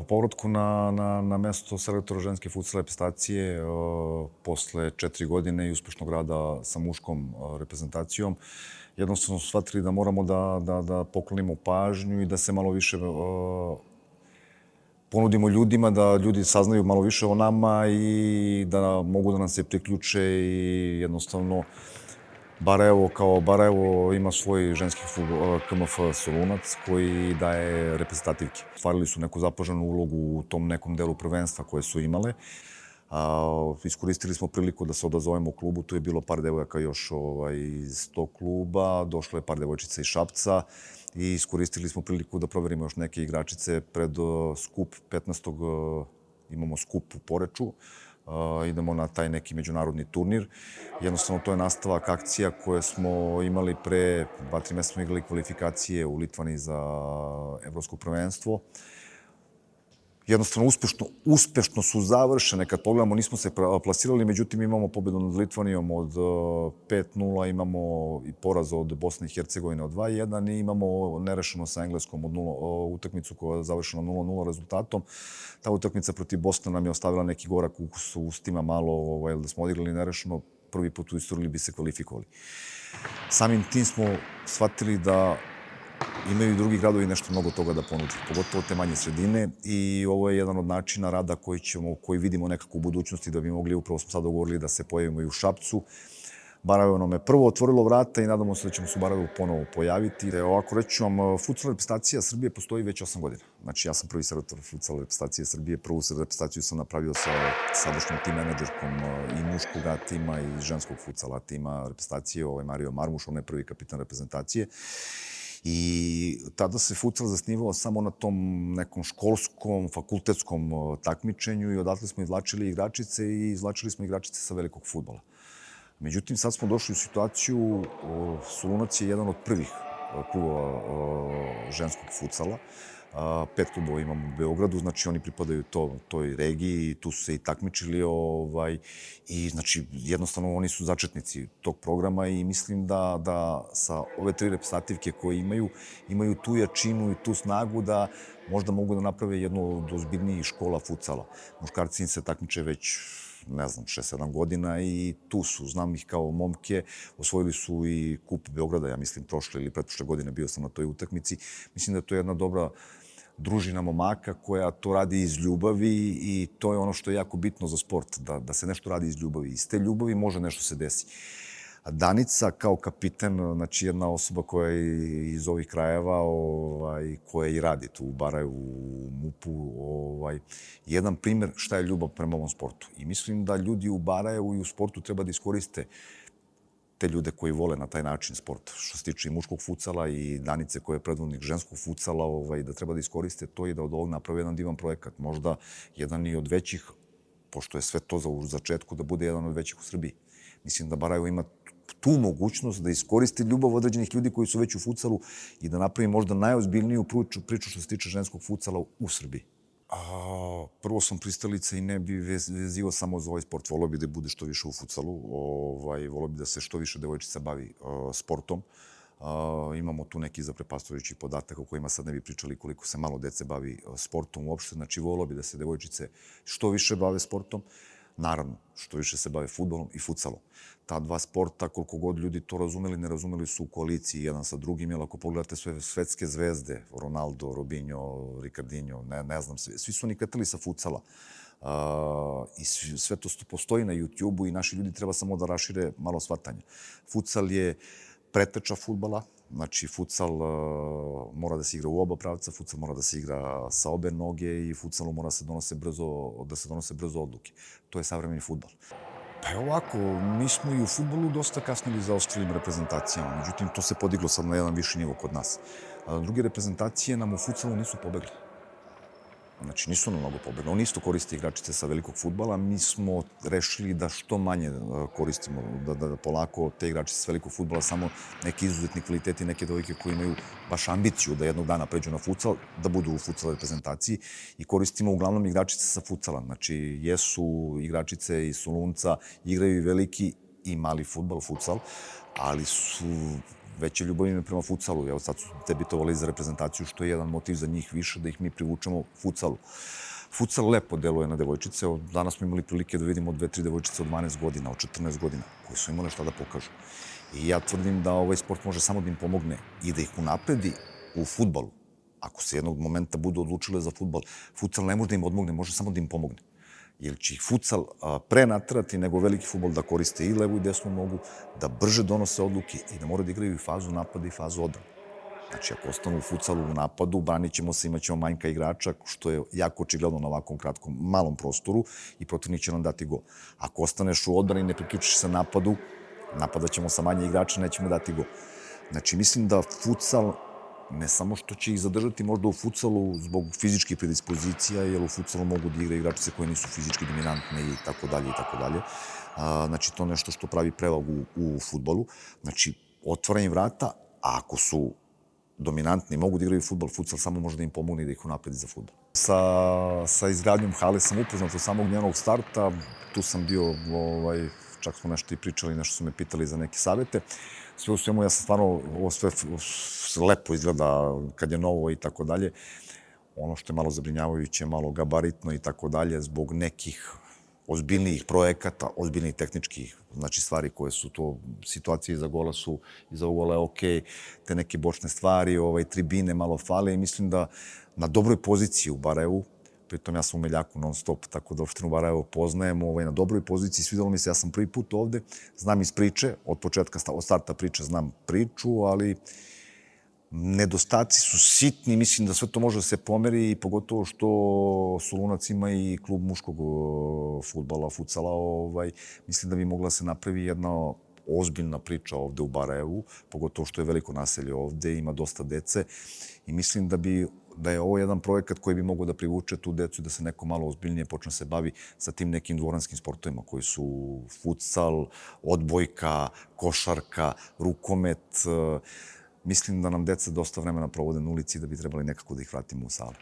povratku na mesto selektora ženske futsal reprezentacije posle 4 godine i uspešnog rada sa muškom reprezentacijom, jednostavno su shvatili da moramo da poklonimo pažnju i da se malo više ponudimo ljudima, da ljudi saznaju malo više o nama i da mogu da nam se priključe i jednostavno Barajevo kao Barajevo ima svoj ženski KMF Solunac koji daje reprezentativke. Stvarili su neku zapaženu ulogu u tom nekom delu prvenstva koje su imale. Iskoristili smo priliku da se odazovemo u klubu, tu je bilo par devojaka još iz tog kluba, došlo je par devojčica iz Šapca i iskoristili smo priliku da proverimo još neke igračice pred skup 15. Imamo skup u Poreču. Idemo na taj neki međunarodni turnir. Jednostavno, to je nastavak akcija koje smo imali pre 2-3 meseca. Smo igrali kvalifikacije u Litvani za evropsko prvenstvo. Jednostavno, uspešno su završene. Kad pogledamo, nismo se plasirali, međutim imamo pobedu nad Litvanijom od 5-0, imamo i poraz od Bosne i Hercegovine od 2-1 i imamo nerešeno sa Engleskom od utakmicu koja je završena 0-0 rezultatom. Ta utakmica protiv Bosne nam je ostavila neki gorak ukus u ustima malo, da smo odigrali nerešeno, prvi put u istoriji bi se kvalifikovali. Samim tim smo shvatili da imaju i drugi gradovi nešto mnogo toga da ponude, pogotovo te manje sredine i ovo je jedan od načina rada koji vidimo nekako u budućnosti da bi mogli, upravo smo sad dogovorili da se pojavimo i u Šapcu. Barajevo nam je prvo otvorilo vrata i nadamo se da ćemo se u Barajevu ponovo pojaviti. Ovako reći ću vam, futsal reprezentacija Srbije postoji već 8 godina. Znači, ja sam prvi selektor futsal reprezentacije Srbije. Prvu reprezentaciju sam napravio sa sadašnjom tim menadžerkom i muškog tima i ženskog futsala tima reprezentacije, Mario Marmuš, on je prvi kapitan reprezentacije. I tada se futsal zasnivao samo na tom nekom školskom, fakultetskom takmičenju i odatle smo izvlačili igračice i izvlačili smo igračice sa velikog fudbala. Međutim, sad smo došli u situaciju, Solunac je jedan od prvih klubova ženskog futsala. 5 klubova imamo u Beogradu, znači oni pripadaju toj regiji, tu su se i takmičili i znači jednostavno oni su začetnici tog programa i mislim da sa ove 3 reprezentativke koje imaju tu jačinu i tu snagu da možda mogu da naprave jednu od ozbiljnijih škola futsala. Muškarci se takmiče već 6-7 godina i tu su, znam ih kao momke, osvojili su i kup Beograda, ja mislim, prošle ili pretprošle godine bio sam na toj utakmici. Mislim da je to jedna dobra družina momaka koja to radi iz ljubavi i to je ono što je jako bitno za sport, da se nešto radi iz ljubavi. Iz te ljubavi može nešto se desi. Danica kao kapiten, znači jedna osoba koja je iz ovih krajeva, koja i radi tu u Barajevu, u MUP-u, jedan primer šta je ljubav prema ovom sportu. I mislim da ljudi u Barajevu i u sportu treba da iskoriste te ljude koji vole na taj način sport. Što se tiče i muškog futsala i Danice koja je predvodnik ženskog futsala, da treba da iskoriste to i da od ovog naprave jedan divan projekat. Možda jedan i od većih, pošto je sve to u začetku, da bude jedan od većih u Srbiji. Mislim da Barajevo ima tu mogućnost da iskoristi ljubav određenih ljudi koji su već u futsalu i da napravi možda najozbiljniju priču što se tiče ženskog futsala u Srbiji. Prvo sam pristalica i ne bi vezivao samo za ovaj sport. Volio bi da bude što više u futsalu. Volio bi da se što više devojčica bavi sportom. Imamo tu neki zaprepastujući podatak o kojima sad ne bi pričali koliko se malo dece bavi sportom uopšte. Znači, volio bi da se devojčice što više bave sportom. Naravno, što više se bave fudbalom i futsalom. Ta dva sporta, koliko god ljudi to razumeli, ne razumeli su u koaliciji jedan sa drugim, jer ako pogledate sve svetske zvezde, Ronaldo, Robinho, Ricardinho, ne znam, svi su oni kretali sa futsala. I sve to postoji na YouTube-u i naši ljudi treba samo da rašire malo shvatanja. Futsal je preteča fudbala. Znači, futsal mora da se igra u oba pravca, futsal mora da se igra sa obe noge i futsalu mora da se donose brzo odluke. To je savremeni fudbal. Pa ovako, mi smo i u fudbalu dosta kasnili za ostalim reprezentacijama, međutim, to se podiglo sad na jedan viši nivo kod nas. Druge reprezentacije nam u futsalu nisu pobegli. Znači, nisu nam mnogo pobegli. Oni isto koriste igračice sa velikog fudbala. Mi smo rešili da što manje koristimo, da polako te igračice sa velikog fudbala, samo neki izuzetni kvaliteti, neke devojke koji imaju baš ambiciju da jednog dana pređu na futsal, da budu u futsal reprezentaciji i koristimo uglavnom igračice sa futsala. Znači, jesu igračice iz Solunca, igraju i veliki i mali fudbal, futsal, ali su veće ljubav imaju prema futsalu. Evo sad su debitovali za reprezentaciju, što je jedan motiv za njih više, da ih mi privučemo futsalu. Futsal lepo deluje na devojčice. Danas smo imali prilike da vidimo 2-3 devojčice od 12 godina, od 14 godina, koji su imali šta da pokažu. I ja tvrdim da ovaj sport može samo da im pomogne i da ih unapredi u fudbalu. Ako se jednog momenta budu odlučile za fudbal, futsal ne može da im odmogne, može samo da im pomogne. Jer će ih futsal pre natrati nego veliki fudbal da koriste i levu i desnu nogu, da brže donose odluke i da moraju da igraju i fazu napada i fazu odbrane. Znači, ako ostanu u futsalu u napadu, branit ćemo se, imat ćemo manjka igrača, što je jako očigledno na ovakvom kratkom, malom prostoru i protivnik će nam dati gol. Ako ostaneš u odbrani i ne priključiš se napadu, napadat ćemo sa manje igrača, nećemo dati gol. Znači, mislim da futsal ne samo što će ih zadržati možda u futsalu zbog fizičkih predispozicija, jer u futsalu mogu da igraju igračice koje nisu fizički dominantne i tako dalje i tako dalje. Znači, to je nešto što pravi prevagu u fudbalu. Znači, otvara im vrata, a ako su dominantni, mogu da igraju fudbal, futsal samo može da im pomogne i da ih unapredi za fudbal. Sa izgradnjom hale sam upoznat od samog njenog starta. Tu sam bio, čak smo nešto i pričali, nešto su me pitali za neke savete. Sve u svemu, ja sam stvarno, ovo sve lepo izgleda kad je novo i tako dalje. Ono što je malo zabrinjavajuće, malo gabaritno i tako dalje, zbog nekih ozbiljnijih projekata, ozbiljnijih tehničkih, znači stvari koje su to, situacije iza gola su, iza gola je okej, te neke bočne stvari, tribine malo fale i mislim da na dobroj poziciji u Barajevu, pritom ja sam u Meljaku non stop, tako da opštinu Barajevo poznajem, na dobroj poziciji, svidelo mi se, ja sam prvi put ovde, znam iz priče, od početka, od starta priče znam priču, ali nedostaci su sitni, mislim da sve to može da se pomeri, pogotovo što Solunac ima i klub muškog fudbala, futsala, mislim da bi mogla se napravi jedna ozbiljna priča ovde u Barajevu, pogotovo što je veliko naselje ovde, ima dosta dece i mislim da je ovo jedan projekat koji bi mogao da privuče tu decu i da se neko malo ozbiljnije počne se bavi sa tim nekim dvoranskim sportovima koji su futsal, odbojka, košarka, rukomet. Mislim da nam deca dosta vremena provode na ulici i da bi trebali nekako da ih vratimo u salu.